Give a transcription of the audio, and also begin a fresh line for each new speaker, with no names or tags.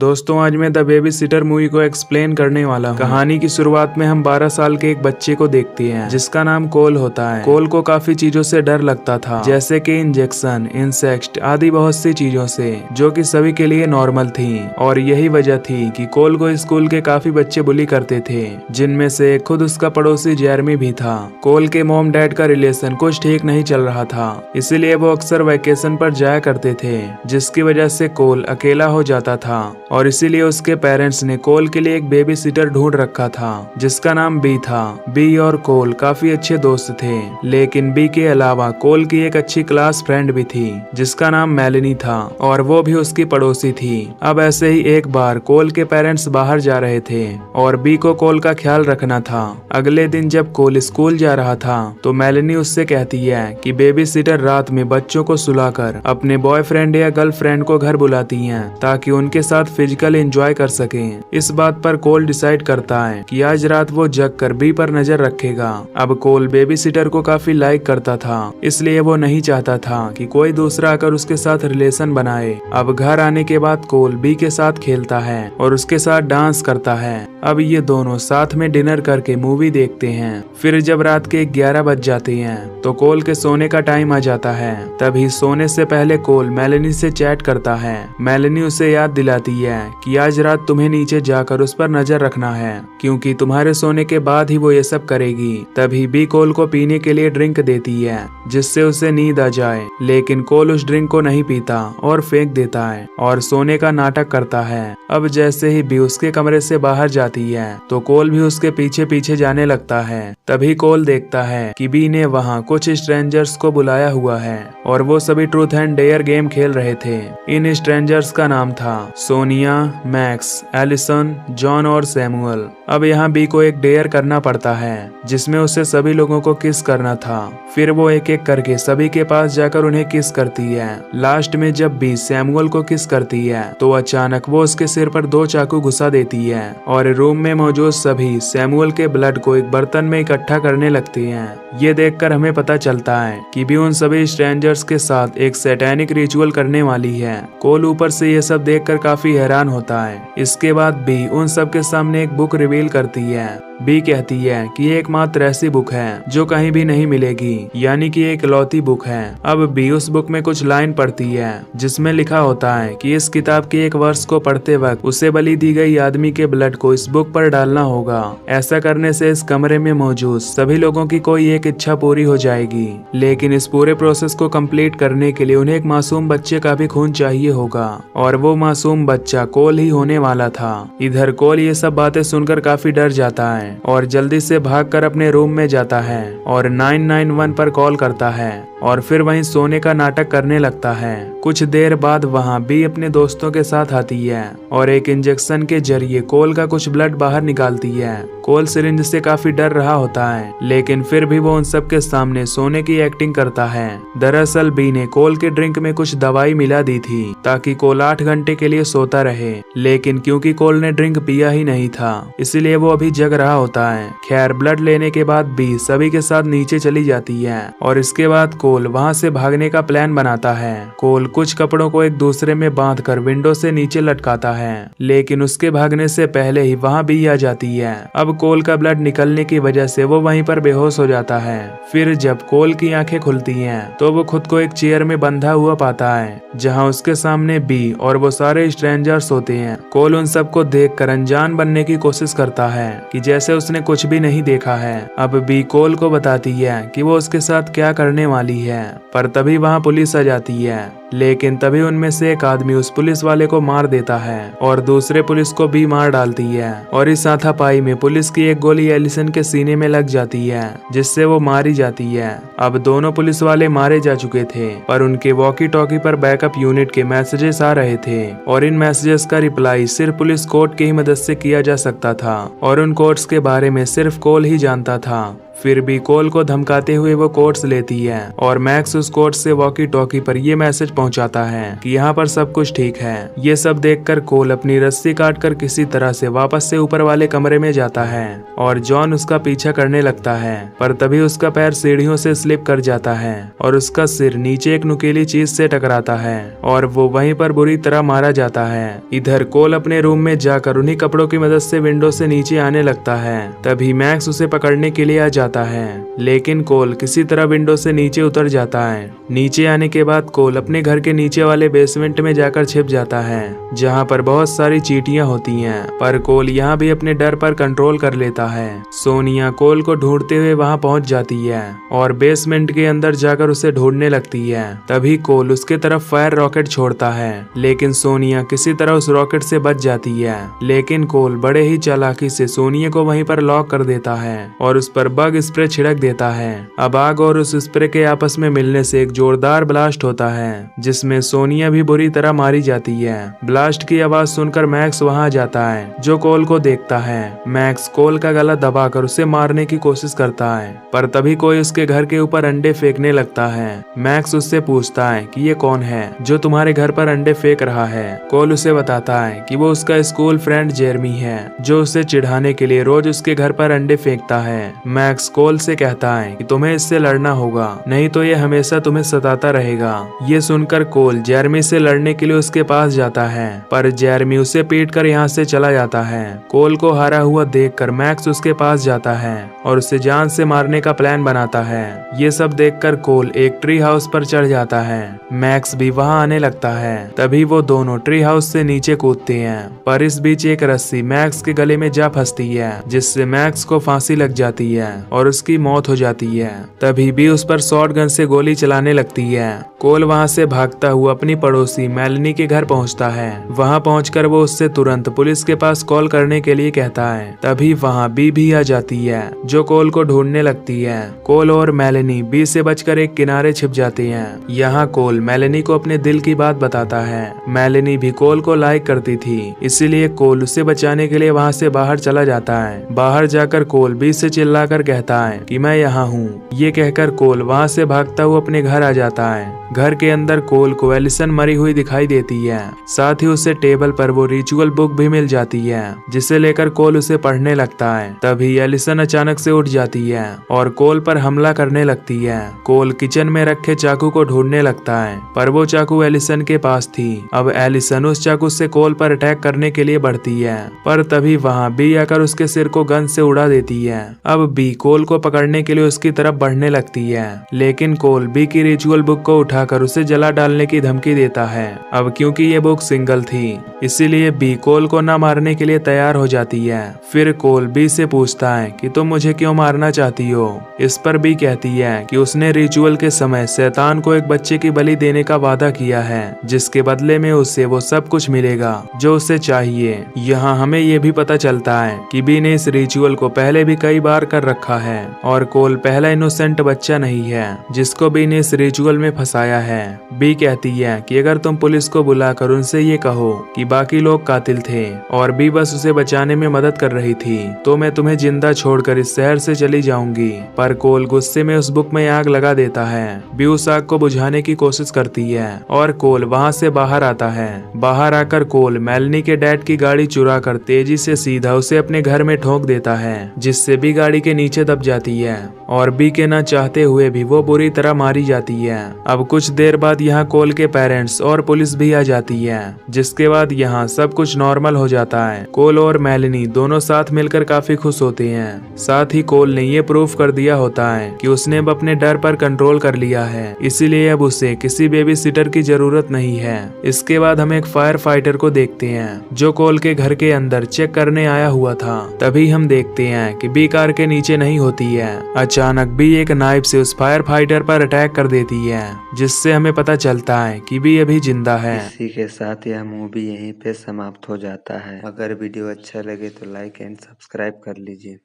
दोस्तों आज मैं द बेबी सिटर मूवी को एक्सप्लेन करने वाला हूँ। कहानी की शुरुआत में हम 12 साल के एक बच्चे को देखते हैं जिसका नाम कोल होता है। कोल को काफी चीजों से डर लगता था, जैसे कि इंजेक्शन, इंसेक्ट आदि बहुत सी चीजों से, जो कि सभी के लिए नॉर्मल थी। और यही वजह थी कि कोल को स्कूल के काफी बच्चे बुली करते थे, जिनमें से खुद उसका पड़ोसी जेरमी भी था। कोल के मॉम डैड का रिलेशन कुछ ठीक नहीं चल रहा था, इसीलिए वो अक्सर वेकेशन पर जाया करते थे, जिसकी वजह से कोल अकेला हो जाता था। और इसीलिए उसके पेरेंट्स ने कोल के लिए एक बेबी सिटर ढूंढ रखा था जिसका नाम बी था। बी और कोल काफी अच्छे दोस्त थे, लेकिन बी के अलावा कोल की एक अच्छी क्लास फ्रेंड भी थी जिसका नाम मेलेनी था, और वो भी उसकी पड़ोसी थी। अब ऐसे ही एक बार कोल के पेरेंट्स बाहर जा रहे थे और बी को कोल का ख्याल रखना था। अगले दिन जब कोल स्कूल जा रहा था तो मेलेनी उससे कहती है कि बेबी सिटर रात में बच्चों को सुलाकर अपने बॉयफ्रेंड या गर्लफ्रेंड को घर बुलाती हैं ताकि उनके साथ फिजिकल एंजॉय कर सकें। इस बात पर कोल डिसाइड करता है कि आज रात वो जग कर बी पर नजर रखेगा। अब कोल बेबी सिटर को काफी लाइक करता था, इसलिए वो नहीं चाहता था कि कोई दूसरा आकर उसके साथ रिलेशन बनाए। अब घर आने के बाद कोल बी के साथ खेलता है और उसके साथ डांस करता है। अब ये दोनों साथ में डिनर करके मूवी देखते हैं। फिर जब रात के 11 बज जाते हैं तो कोल के सोने का टाइम आ जाता है। तभी सोने से पहले कोल मेलेनी से चैट करता है। मेलेनी उसे याद दिलाती है कि आज रात तुम्हें नीचे जाकर उस पर नजर रखना है, क्योंकि तुम्हारे सोने के बाद ही वो ये सब करेगी। तभी बी कोल को पीने के लिए ड्रिंक देती है जिससे उसे नींद आ जाए, लेकिन कोल उस ड्रिंक को नहीं पीता और फेंक देता है और सोने का नाटक करता है। अब जैसे ही बी उसके कमरे से बाहर जाती है तो कोल भी उसके पीछे पीछे जाने लगता है। तभी कोल देखता है कि बी ने वहाँ कुछ स्ट्रेंजर्स को बुलाया हुआ है और वो सभी ट्रूथ एंड डेयर गेम खेल रहे थे। इन स्ट्रेंजर्स का नाम था सोनिया, मैक्स, एलिसन, जॉन और सैमुअल। अब यहाँ बी को एक डेयर करना पड़ता है जिसमें उसे सभी लोगों को किस करना था। फिर वो एक एक करके सभी के पास जाकर उन्हें किस करती है। लास्ट में जब बी सैमुअल को किस करती है तो अचानक वो उसके सिर पर 2 चाकू घुसा देती है और रूम में मौजूद सभी सैमुअल के ब्लड को एक बर्तन में इकट्ठा करने लगती हैं। ये देखकर हमें पता चलता है कि बी उन सभी स्ट्रेंजर्स के साथ एक सैटेनिक रिचुअल करने वाली है। कोल ऊपर से ये सब देखकर काफी हैरान होता है। इसके बाद बी उन सब के सामने एक बुक रिवील करती है। बी कहती है कि ये एकमात्र ऐसी बुक है जो कहीं भी नहीं मिलेगी, यानी कि एक इकलौती बुक है। अब बी उस बुक में कुछ लाइन पढ़ती है जिसमें लिखा होता है कि इस किताब के एक वर्ष को पढ़ते वक्त उसे बलि दी गई आदमी के ब्लड को इस बुक पर डालना होगा। ऐसा करने से इस कमरे में मौजूद सभी लोगों की कोई एक इच्छा पूरी हो जाएगी, लेकिन इस पूरे प्रोसेस को कंप्लीट करने के लिए उन्हें एक मासूम बच्चे का भी खून चाहिए होगा, और वो मासूम बच्चा कोल ही होने वाला था। इधर कोल ये सब बातें सुनकर काफी डर जाता है और जल्दी से भागकर अपने रूम में जाता है और 991 पर कॉल करता है और फिर वहीं सोने का नाटक करने लगता है। कुछ देर बाद वहां बी अपने दोस्तों के साथ आती है और एक इंजेक्शन के जरिए कोल का कुछ ब्लड बाहर निकालती है। कोल सिरिंज से काफी डर रहा होता है, लेकिन फिर भी वो उन सब के सामने सोने की एक्टिंग करता है। दरअसल बी ने कोल के ड्रिंक में कुछ दवाई मिला दी थी ताकि कोल 8 घंटे के लिए सोता रहे, लेकिन क्योंकि कोल ने ड्रिंक पिया ही नहीं था इसलिए वो अभी जग रहा होता है। खैर ब्लड लेने के बाद बी सभी के साथ नीचे चली जाती है और इसके बाद कोल वहां से भागने का प्लान बनाता है। कोल कुछ कपड़ों को एक दूसरे में बांधकर विंडो से नीचे लटकाता है, लेकिन उसके भागने से पहले ही वहां बी आ जाती है। अब कोल का ब्लड निकलने की वजह से वो वहीं पर बेहोश हो जाता है। फिर जब कोल की आंखें खुलती हैं तो वो खुद को एक चेयर में बंधा हुआ पाता है जहां उसके सामने बी और वो सारे स्ट्रेंजर्स होते हैं। कोल उन सबको देखकर अनजान बनने की कोशिश करता है कि जैसे उसने कुछ भी नहीं देखा है। अब बी कोल को बताती है कि वो उसके साथ क्या करने वाली है, पर तभी वहां पुलिस आ जाती है। लेकिन तभी उनमें से एक आदमी उस पुलिस वाले को मार देता है और दूसरे पुलिस को भी मार डालती है, और इस हाथापाई में पुलिस की एक गोली एलिसन के सीने में लग जाती है जिससे वो मारी जाती है। अब दोनों पुलिस वाले मारे जा चुके थे, पर उनके वॉकी टॉकी पर बैकअप यूनिट के मैसेजेस आ रहे थे और इन मैसेजेस का रिप्लाई सिर्फ पुलिस कोड की ही मदद से किया जा सकता था और उन कोड्स के बारे में सिर्फ कोल ही जानता था। फिर भी कोल को धमकाते हुए वो कोड्स लेती है और मैक्स उस कोड से वॉकी टॉकी पर ये मैसेज पहुंचाता है कि यहाँ पर सब कुछ ठीक है। ये सब देखकर कोल अपनी रस्सी काटकर किसी तरह से वापस से ऊपर वाले कमरे में जाता है और जॉन उसका पीछा करने लगता है, पर तभी उसका पैर सीढ़ियों से स्लिप कर जाता है और उसका सिर नीचे एक नुकीली चीज से टकराता है और वो वहीं पर बुरी तरह मारा जाता है। इधर कोल अपने रूम में जाकर उन्हीं कपड़ों की मदद से विंडो से नीचे आने लगता है। तभी मैक्स उसे पकड़ने के लिए आ जाता है, लेकिन कोल किसी तरह विंडो से नीचे उतर जाता है। नीचे आने के बाद कोल अपने घर के नीचे वाले बेसमेंट में जाकर छिप जाता है, जहाँ पर बहुत सारी चींटियां होती हैं, पर कोल यहाँ भी अपने डर पर कंट्रोल कर लेता है। सोनिया कोल को ढूंढते हुए वहाँ पहुँच जाती है और बेसमेंट के अंदर जाकर उसे ढूंढने लगती है। तभी कोल उसके तरफ फायर रॉकेट छोड़ता है, लेकिन सोनिया किसी तरह उस रॉकेट से बच जाती है। लेकिन कोल बड़े ही चालाकी से सोनिया को वहीं पर लॉक कर देता है और उस पर बग स्प्रे छिड़क देता है। अब आग और उस स्प्रे के आपस में मिलने से एक जोरदार ब्लास्ट होता है, जिसमें सोनिया भी बुरी तरह मारी जाती है। ब्लास्ट की आवाज सुनकर मैक्स वहां जाता है, जो कोल को देखता है। मैक्स कोल का गला दबाकर उसे मारने की कोशिश करता है, पर तभी कोई उसके घर के ऊपर अंडे फेंकने लगता है। मैक्स उससे पूछता है कि ये कौन है जो तुम्हारे घर पर अंडे फेंक रहा है। कोल उसे बताता है कि वो उसका स्कूल फ्रेंड जेरमी है, जो उसे चिढ़ाने के लिए रोज उसके घर पर अंडे फेंकता है। मैक्स कोल से कहता है कि तुम्हें इससे लड़ना होगा, नहीं तो ये हमेशा तुम्हें सताता रहेगा। ये सुनकर कोल जेरमी से लड़ने के लिए उसके पास जाता है, पर जेरमी उसे पीटकर यहाँ से चला जाता है। कोल को हारा हुआ देखकर मैक्स उसके पास जाता है और उसे जान से मारने का प्लान बनाता है। ये सब देखकर कोल एक ट्री हाउस पर चढ़ जाता है। मैक्स भी वहाँ आने लगता है। तभी वो दोनों ट्री हाउस से नीचे कूदते हैं, पर इस बीच एक रस्सी मैक्स के गले में जा फंसती है, जिससे मैक्स को फांसी लग जाती है और उसकी मौत हो जाती है। तभी भी उस पर शॉट गन से गोली चलाने लगती है। कोल वहाँ से भागता हुआ अपनी पड़ोसी मेलनी के घर पहुँचता है। वहाँ पहुंचकर वो उससे तुरंत पुलिस के पास कॉल करने के लिए कहता है। तभी वहाँ बी भी आ जाती है, जो कोल को ढूंढने लगती है। कोल और मेलनी बी से बचकर एक किनारे छिप जाते हैं। यहाँ कोल मेलनी को अपने दिल की बात बताता है। मेलनी भी कोल को लाइक करती थी, इसीलिए कोल उसे बचाने के लिए वहाँ से बाहर चला जाता है। बाहर जाकर कोल बी से चिल्लाकर कहता है कि मैं यहाँ हूँ। ये कहकर कोल वहाँ से भागता हुआ अपने घर आ जाता है। घर के अंदर कोल को एलिसन मरी हुई दिखाई देती है। साथ ही उसे टेबल पर वो रिचुअल बुक भी मिल जाती है, जिसे लेकर कोल उसे पढ़ने लगता है। तभी एलिसन अचानक से उठ जाती है और कोल पर हमला करने लगती है। कोल किचन में रखे चाकू को ढूंढने लगता है, पर वो चाकू एलिसन के पास थी। अब एलिसन उस चाकू से कोल पर अटैक करने के लिए बढ़ती है, पर तभी वहाँ बी आकर उसके सिर को गन से उड़ा देती है। अब बी कोल को पकड़ने के लिए उसकी तरफ बढ़ने लगती है, लेकिन कोल बी की रिचुअल बुक को उठाकर उसे जला डालने की धमकी देता है। अब क्योंकि ये बुक सिंगल थी, इसीलिए बी कोल को न मारने के लिए तैयार हो जाती है। फिर कोल बी से पूछता है कि तुम मुझे क्यों मारना चाहती हो। इस पर बी कहती है कि उसने रिचुअल के समय शैतान को एक बच्चे की बलि देने का वादा किया है, जिसके बदले में उसे वो सब कुछ मिलेगा जो उसे चाहिए। यहाँ हमें ये भी पता चलता है कि बी ने इस रिचुअल को पहले भी कई बार कर रखा है और कोल पहला इनोसेंट बच्चा नहीं है जिसको बी ने इस रिचुअल में फंसाया है। बी कहती है कि अगर तुम पुलिस को बुलाकर उनसे ये कहो कि बाकी लोग कातिल थे और बी बस उसे बचाने में मदद कर रही थी, तो मैं तुम्हें जिंदा छोड़कर इस शहर से चली जाऊंगी। पर कोल गुस्से में उस बुक में आग लगा देता है। बी उस आग को बुझाने की कोशिश करती है और कोल वहाँ से बाहर आता है। बाहर आकर कोल मेलनी के डैड की गाड़ी चुरा कर तेजी से सीधा उसे अपने घर में ठोक देता है, जिससे बी गाड़ी के नीचे दब जाती है और बी के न चाहते हुए भी वो बुरी तरह मारी जाती है। अब कुछ देर बाद यहाँ कोल के पेरेंट्स और पुलिस भी आ जाती है, जिसके बाद यहाँ सब कुछ नॉर्मल हो जाता है। कोल और मेलनी दोनों साथ मिलकर काफी खुश होते हैं। साथ ही कोल ने ये प्रूफ कर दिया होता है कि उसने अब अपने डर पर कंट्रोल कर लिया है, इसीलिए अब उसे किसी बेबी सिटर की जरूरत नहीं है। इसके बाद हम एक फायर फाइटर को देखते हैं, जो कोल के घर के अंदर चेक करने आया हुआ था। तभी हम देखते हैं कि बी कार के नीचे नहीं होती है। अचानक बी एक नाइफ से उस फायर फाइटर पर अटैक कर देती है, जिससे हमें पता चलता है कि बी अभी जिंदा है।
इसी के साथ यह मूवी यहीं पे समाप्त हो जाता है। अगर वीडियो अच्छा लगे तो लाइक एंड सब्सक्राइब कर लीजिए।